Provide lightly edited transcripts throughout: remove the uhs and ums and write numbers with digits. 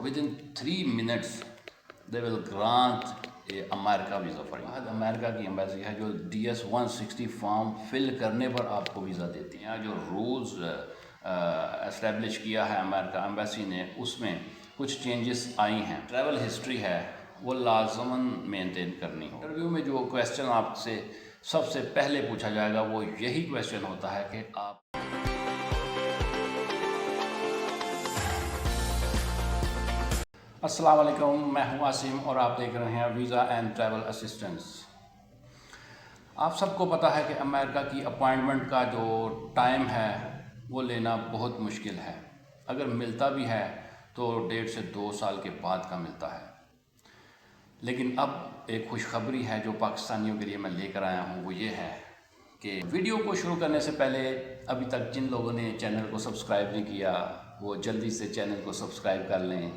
within 3 minutes they will grant a America visa for you. America की embassy है जो DS-160 form fill करने पर आपको वीज़ा देती हैं। जो रूल्स एस्टेब्लिश किया है अमेरिका एम्बेसी ने, उसमें कुछ चेंजेस आई हैं। ट्रैवल हिस्ट्री है वो लाजमन मेंटेन करनी हो। इंटरव्यू में जो क्वेश्चन आपसे सबसे पहले पूछा जाएगा वो यही क्वेश्चन होता है कि आप अस्सलाम वालेकुम, मैं हूं आसिम और आप देख रहे हैं वीज़ा एंड ट्रैवल असिस्टेंस। आप सबको पता है कि अमेरिका की अपॉइंटमेंट का जो टाइम है वो लेना बहुत मुश्किल है। अगर मिलता भी है तो 1.5 से 2 साल के बाद का मिलता है। लेकिन अब एक खुशखबरी है जो पाकिस्तानियों के लिए मैं लेकर आया हूँ, वो ये है कि वीडियो को शुरू करने से पहले अभी तक जिन लोगों ने चैनल को सब्सक्राइब नहीं किया वो जल्दी से चैनल को सब्सक्राइब कर लें,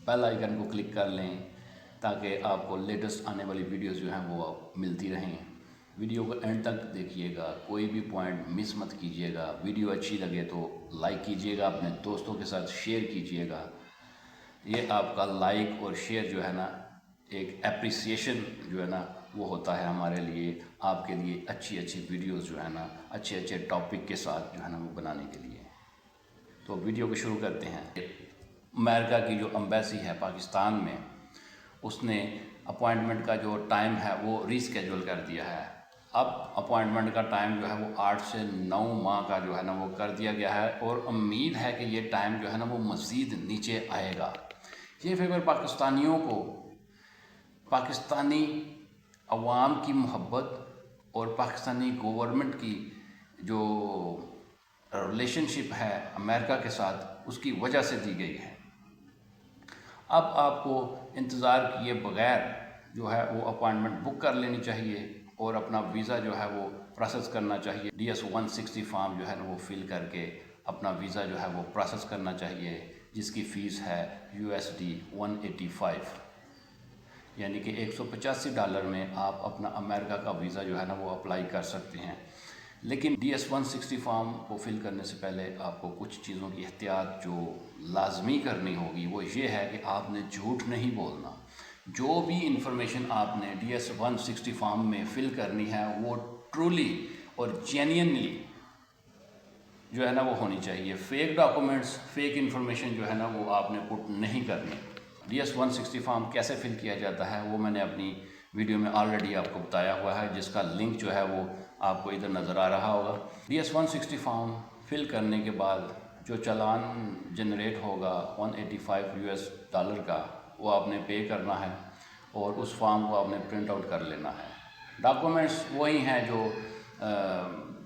बेल आइकन को क्लिक कर लें ताकि आपको लेटेस्ट आने वाली वीडियोस जो हैं वो मिलती रहें। वीडियो को एंड तक देखिएगा, कोई भी पॉइंट मिस मत कीजिएगा। वीडियो अच्छी लगे तो लाइक कीजिएगा, अपने दोस्तों के साथ शेयर कीजिएगा। ये आपका लाइक और शेयर जो है ना एक एप्रिसिएशन जो है ना वो होता है हमारे लिए, आपके लिए अच्छी अच्छी वीडियोस जो है ना अच्छे अच्छे टॉपिक के साथ जो है ना वो बनाने के लिए। तो वीडियो को शुरू करते हैं। अमेरिका की जो एम्बेसी है पाकिस्तान में, उसने अपॉइंटमेंट का जो टाइम है वो रीस्केड्यूल कर दिया है। अब अपॉइंटमेंट का टाइम जो है वो 8 से 9 माह का जो है ना वो कर दिया गया है और उम्मीद है कि ये टाइम जो है ना वो मज़ीद नीचे आएगा। ये फेवर पाकिस्तानियों को, पाकिस्तानी अवाम की मोहब्बत और पाकिस्तानी गवर्नमेंट की जो रिलेशनशिप है अमेरिका के साथ, उसकी वजह से दी गई है। अब आपको इंतज़ार किए बग़ैर जो है वो अपॉइंटमेंट बुक कर लेनी चाहिए और अपना वीज़ा जो है वो प्रोसेस करना चाहिए। DS-160 फॉर्म जो है ना वो फिल करके अपना वीज़ा जो है वो प्रोसेस करना चाहिए, जिसकी फ़ीस है USD 185, यानी कि $185 में आप अपना अमेरिका का वीज़ा जो है ना वो अप्लाई कर सकते हैं। लेकिन DS-160 फॉर्म को फिल करने से पहले आपको कुछ चीज़ों की एहतियात जो लाजमी करनी होगी वो ये है कि आपने झूठ नहीं बोलना। जो भी इंफॉर्मेशन आपने DS-160 फॉर्म में फिल करनी है वो ट्रूली और जेन्युइनली जो है ना वो होनी चाहिए। फेक डॉक्यूमेंट्स, फेक इंफॉर्मेशन जो है ना वो आपने पुट नहीं करनी। DS-160 फॉर्म कैसे फिल किया जाता है वो मैंने अपनी वीडियो में ऑलरेडी आपको बताया हुआ है, जिसका लिंक जो है वो आपको इधर नज़र आ रहा होगा। DS-160 फॉर्म फिल करने के बाद जो चालान जनरेट होगा $185 का, वो आपने पे करना है और उस फॉर्म को आपने प्रिंट आउट कर लेना है। डॉक्यूमेंट्स वही हैं जो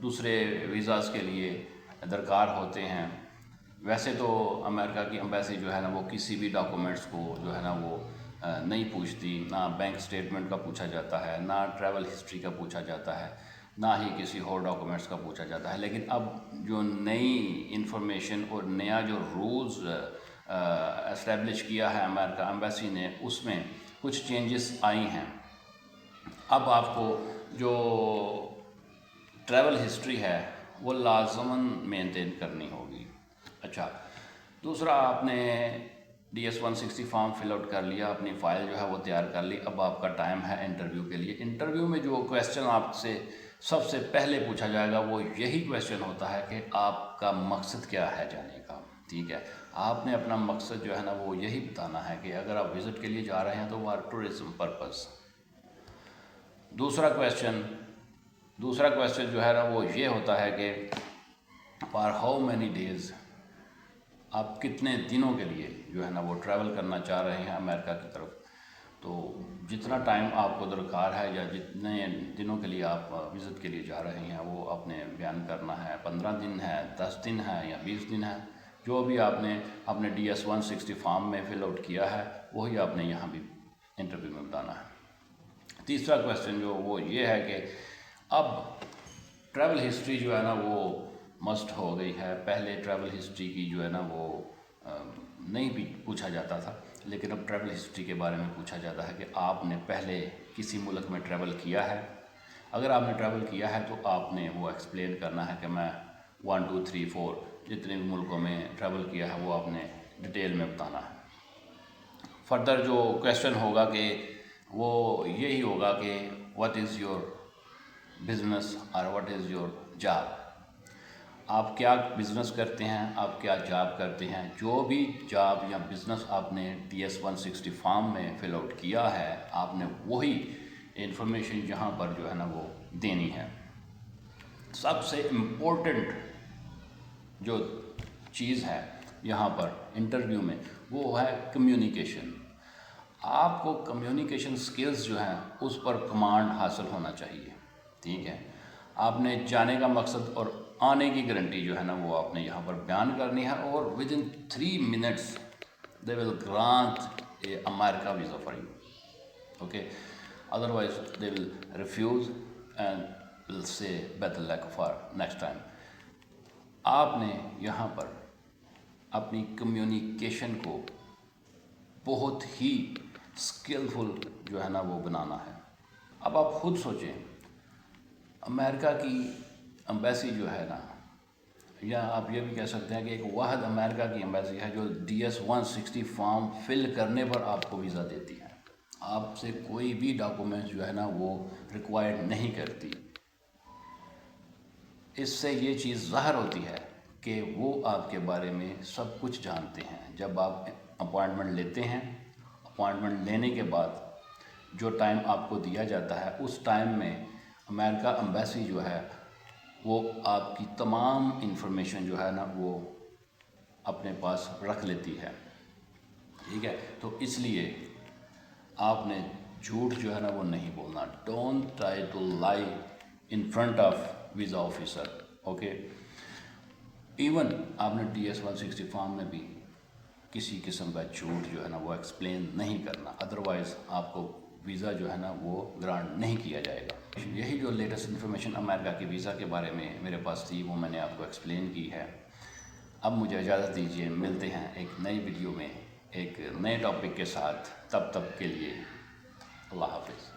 दूसरे वीज़ाज़ के लिए दरकार होते हैं। वैसे तो अमेरिका की एम्बेसी जो है ना वो किसी भी डॉक्यूमेंट्स को जो है ना वो नहीं पूछती, ना बैंक स्टेटमेंट का पूछा जाता है, ना ट्रैवल हिस्ट्री का पूछा जाता है, ना ही किसी और डॉक्यूमेंट्स का पूछा जाता है। लेकिन अब जो नई इंफॉर्मेशन और नया जो रूल्स एस्टेब्लिश किया है अमेरिका एम्बेसी ने, उसमें कुछ चेंजेस आई हैं। अब आपको जो ट्रैवल हिस्ट्री है वो लाजमन मेंटेन करनी होगी। अच्छा, दूसरा, आपने DS-160 फॉर्म फिल आउट कर लिया, अपनी फ़ाइल जो है वो तैयार कर ली। अब आपका टाइम है इंटरव्यू के लिए। इंटरव्यू में जो क्वेश्चन आपसे सबसे पहले पूछा जाएगा वो यही क्वेश्चन होता है कि आपका मकसद क्या है जाने का। ठीक है, आपने अपना मकसद जो है ना वो यही बताना है कि अगर आप विज़िट के लिए जा रहे हैं तो वो टूरिज़म पर्पज़। दूसरा क्वेश्चन जो है ना वो ये होता है कि फॉर हाउ मैनी डेज़, आप कितने दिनों के लिए जो है ना वो ट्रैवल करना चाह रहे हैं अमेरिका की तरफ। तो जितना टाइम आपको दरकार है या जितने दिनों के लिए आप विज़िट के लिए जा रहे हैं वो आपने बयान करना है। 15 दिन है, 10 दिन है या 20 दिन है, जो भी आपने अपने DS-160 फॉर्म में फिल आउट किया है वही आपने यहाँ भी इंटरव्यू में बताना है। तीसरा क्वेश्चन जो वो ये है कि अब ट्रैवल हिस्ट्री जो है ना वो मस्ट हो गई है। पहले ट्रैवल हिस्ट्री की जो है ना वो नहीं भी पूछा जाता था, लेकिन अब ट्रैवल हिस्ट्री के बारे में पूछा जाता है कि आपने पहले किसी मुल्क में ट्रैवल किया है। अगर आपने ट्रैवल किया है तो आपने वो एक्सप्लेन करना है कि मैं 1 2 3 4 जितने भी मुल्कों में ट्रैवल किया है वो आपने डिटेल में बताना है। فردر جو کویشچن ہوگا کہ وہ یہی ہوگا کہ واٹ از یور بزنس اور واٹ از یور جاب، آپ کیا بزنس کرتے ہیں، آپ کیا جاب کرتے ہیں۔ جو بھی جاب یا بزنس آپ نے DS 160 فارم میں فل آؤٹ کیا ہے، آپ نے وہی انفارمیشن یہاں پر جو ہے نا وہ دینی ہے۔ سب سے امپورٹنٹ جو چیز ہے یہاں پر انٹرویو میں وہ ہے کمیونیکیشن۔ آپ کو کمیونیکیشن سکلز جو ہیں اس پر کمانڈ حاصل ہونا چاہیے، ٹھیک ہے۔ آپ نے جانے کا مقصد اور آنے کی گارنٹی جو ہے نا وہ آپ نے یہاں پر بیان کرنی ہے، اور within 3 minutes they will grant a America visa for you, okay, otherwise they will refuse and will say better luck for next time۔ آپ نے یہاں پر اپنی کمیونیکیشن کو بہت ہی اسکلفل جو ہے نا وہ بنانا ہے۔ اب آپ خود سوچیں، امریکہ کی ایمبیسی جو ہے نا، یا آپ یہ بھی کہہ سکتے ہیں کہ ایک واحد امریکہ کی ایمبیسی ہے جو DS 160 فارم فل کرنے پر آپ کو ویزا دیتی ہے، آپ سے کوئی بھی ڈاکومنٹس جو ہے نا وہ ریکوائرڈ نہیں کرتی۔ اس سے یہ چیز ظاہر ہوتی ہے کہ وہ آپ کے بارے میں سب کچھ جانتے ہیں۔ جب آپ اپوائنٹمنٹ لیتے ہیں، اپوائنٹمنٹ لینے کے بعد جو ٹائم آپ کو دیا جاتا ہے اس ٹائم میں امریکہ ایمبیسی جو ہے وہ آپ کی تمام انفارمیشن جو ہے نا وہ اپنے پاس رکھ لیتی ہے، ٹھیک ہے۔ تو اس لیے آپ نے جھوٹ جو ہے نا وہ نہیں بولنا۔ Don't try to lie in front of visa officer, okay. Even آپ نے DS 160 فارم میں بھی کسی قسم کا جھوٹ جو ہے نا وہ ایکسپلین نہیں کرنا، ادروائز آپ کو ویزا جو ہے نا وہ گرانٹ نہیں کیا جائے گا۔ یہی جو لیٹسٹ انفارمیشن امریکہ کے ویزا کے بارے میں میرے پاس تھی وہ میں نے آپ کو ایکسپلین کی ہے۔ اب مجھے اجازت دیجیے، ملتے ہیں ایک نئی ویڈیو میں ایک نئے ٹاپک کے ساتھ، تب تک کے لیے اللہ حافظ۔